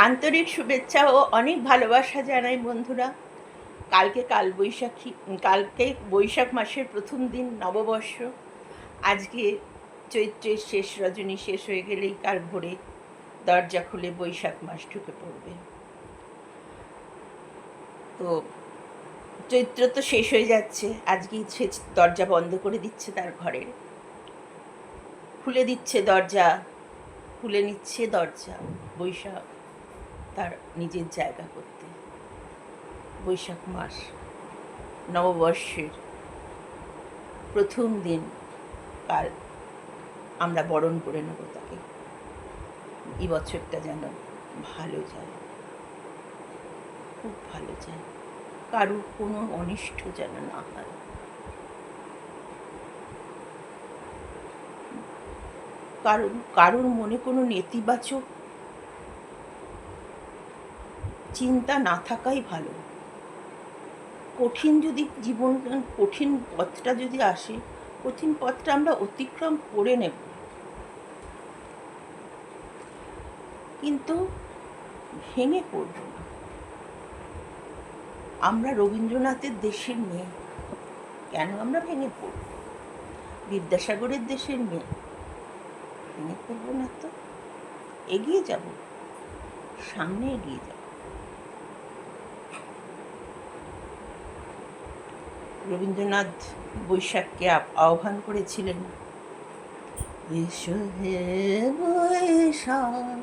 আন্তরিক শুভেচ্ছা ও অনেক ভালোবাসা জানাই বন্ধুরা। কালকে বৈশাখ মাসের প্রথম দিন, নববর্ষ। আজকে চৈত্রের শেষ রজনী শেষ হয়ে গেলেই কাল ভোরে দরজা খুলে বৈশাখ মাস ঢুকে পড়বে। তো চৈত্র তো শেষ হয়ে যাচ্ছে, আজকেই সে দরজা বন্ধ করে দিচ্ছে, তার ঘরের খুলে দিচ্ছে দরজা, খুলে নিচ্ছে দরজা বৈশাখ তার নিজের জায়গা করতে। বৈশাখ মাস, নববর্ষের প্রথম দিন, কাল আমরা বরণ করে নেব তাকে। এই বছরটা যেন ভালো যায়, খুব ভালো যায়, কারুর কোনো অনিষ্ট যেন না হয়। কারুর মনে কোনো নেতিবাচক চিন্তা না থাকাই ভালো। কঠিন পথটা যদি আসে, কঠিন পথটা আমরা অতিক্রম করে নেব, কিন্তু ভেঙে পড়ব না। আমরা রবীন্দ্রনাথের দেশের মেয়ে, কেন আমরা ভেঙে পড়ব? বিদ্যাসাগরের দেশের মেয়ে, ভেঙে পড়ব না তো। এগিয়ে যাব, সামনে এগিয়ে যাব। রবীন্দ্রনাথ বৈশাখকে আহ্বান করেছিলেন, এসো হে বৈশাখ,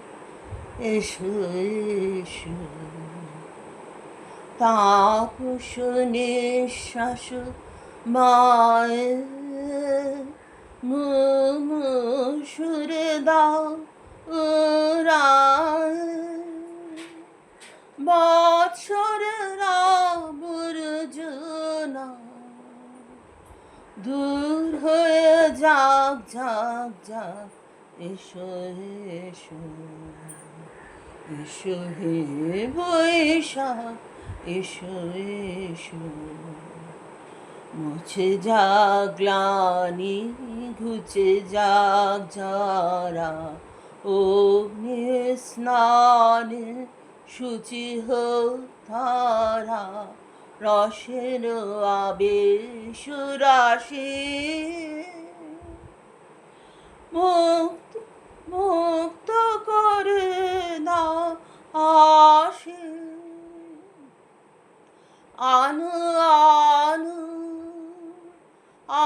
এসো এসো, তাপস নিঃশ্বাস মায়ে মুমুষুরে দাও উড়ায়, বৎসরের আবর্জনা দূর হয়ে যাক যাক যাক, এসো এসো, এসো হে বৈশাখ, এসো এসো, মুছে যাক গ্লানি, ঘুচে যাক যারা, অগ্নি স্নানে শুচি হোক তারা, রসের আবেশ রাশি, মুক্ত মুক্ত করে দাও আসে, আনু আনু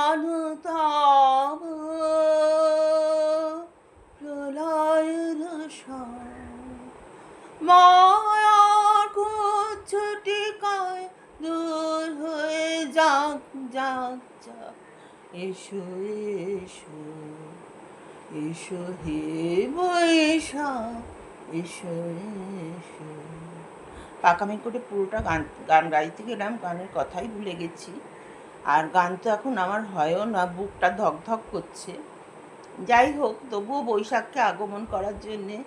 আনু তাব প্রলয়ের মায়ার কুচ্ছটিকায় দূর হয়ে যাক যাক যাক, এসো এসো, এসো হে বৈশাখ, এসো এসো। পাকামি করে পুরোটা গান গাইতে গেলাম, গানের কথাই ভুলে গেছি। আর গান তো এখন আমার হয়ও না, বুকটা ধকধক করছে। যাই হোক, তবুও বৈশাখকে আগমন করার জন্যে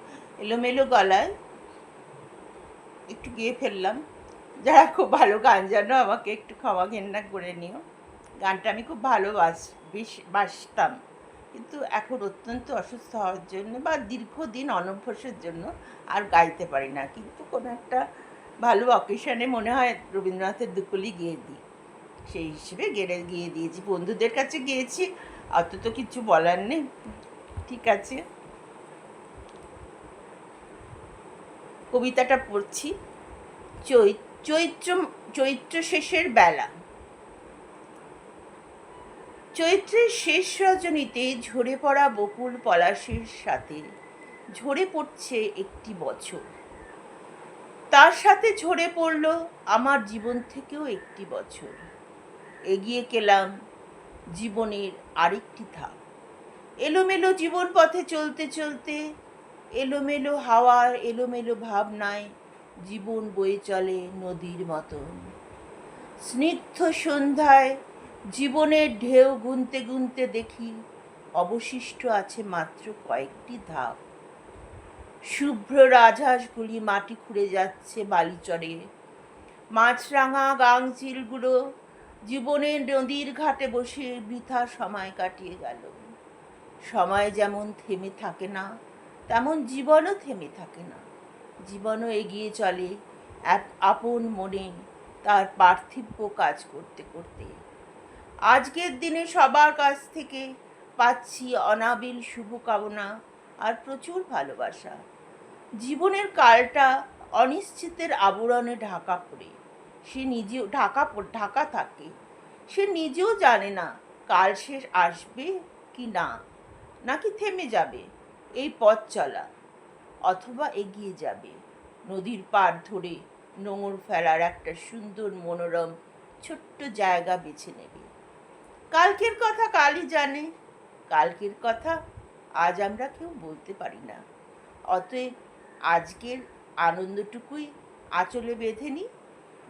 এলোমেলো গলায় একটু গেয়ে ফেললাম। যারা খুব ভালো গান জানো আমাকে একটু ক্ষমা ঘেন্না করে নিও। গানটা আমি খুব বাসতাম, কিন্তু এখন অত্যন্ত অসুস্থ হওয়ার জন্য বা দীর্ঘদিন অনভ্যাসের জন্য আর গাইতে পারি না। কিন্তু কোনো একটা ভালো অকেশনে মনে হয় রবীন্দ্রনাথের দুকলি গেয়ে দিই, সেই হিসেবে গিয়ে দিয়েছি। বন্ধুদের কাছে গিয়েছি, অত তো কিছু বলার নেই। ঠিক আছে, কবিতাটা পড়ছি। চৈত্র শেষের বেলা। চৈত্রের শেষ রজনীতে ঝরে পড়া বকুল পলাশের সাথে ঝরে পড়ছে একটি বছর। তার সাথে ঝরে পড়ল আমার জীবন থেকেও একটি বছর। এগিয়ে গেলাম জীবনের আরেকটি ধাপ। এলোমেলো জীবন পথে চলতে চলতে, এলোমেলো হাওয়ার এলোমেলো ভাবনায় জীবন বয়ে চলে নদীর মতন। স্নিগ্ধ সন্ধ্যায় জীবনের ঢেউ গুনতে গুনতে দেখি অবশিষ্ট আছে মাত্র কয়েকটি ধাপ। শুভ্র রাজহাঁসগুলি মাটি খুঁড়ে যাচ্ছে বালিচরে। মাছরাঙা গাংচিলগুলো জীবনের নদীর ঘাটে বসে বৃথা সময় কাটিয়ে গেল। সময় যেমন থেমে থাকে না, তেমন জীবনও থেমে থাকে না। জীবনও এগিয়ে চলে এক আপন মনে তার পার্থিব্য কাজ করতে করতে। আজকের দিনে সবার কাছ থেকে পাচ্ছি অনাবিল শুভকামনা আর প্রচুর ভালোবাসা। জীবনের কালটা অনিশ্চিতের আবরণে ঢাকা পড়ে সে নিজেও ঢাকা থাকে। সে নিজেও জানে না কাল শেষ আসবে কি না, নাকি থেমে যাবে এই পথ চলা, অথবা এগিয়ে যাবে নদীর পাড় ধরে নোঙর ফেলার একটা সুন্দর মনোরম ছোট্ট জায়গা বেছে নেবে। কালকের কথা কালই জানে, কালকের কথা আজ আমরা কেউ বলতে পারি না। অতএব আজকের আনন্দটুকুই আঁচলে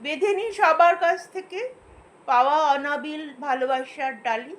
বেঁধে নি সবার কাছ থেকে পাওয়া অনাবিল ভালোবাসার ডালি।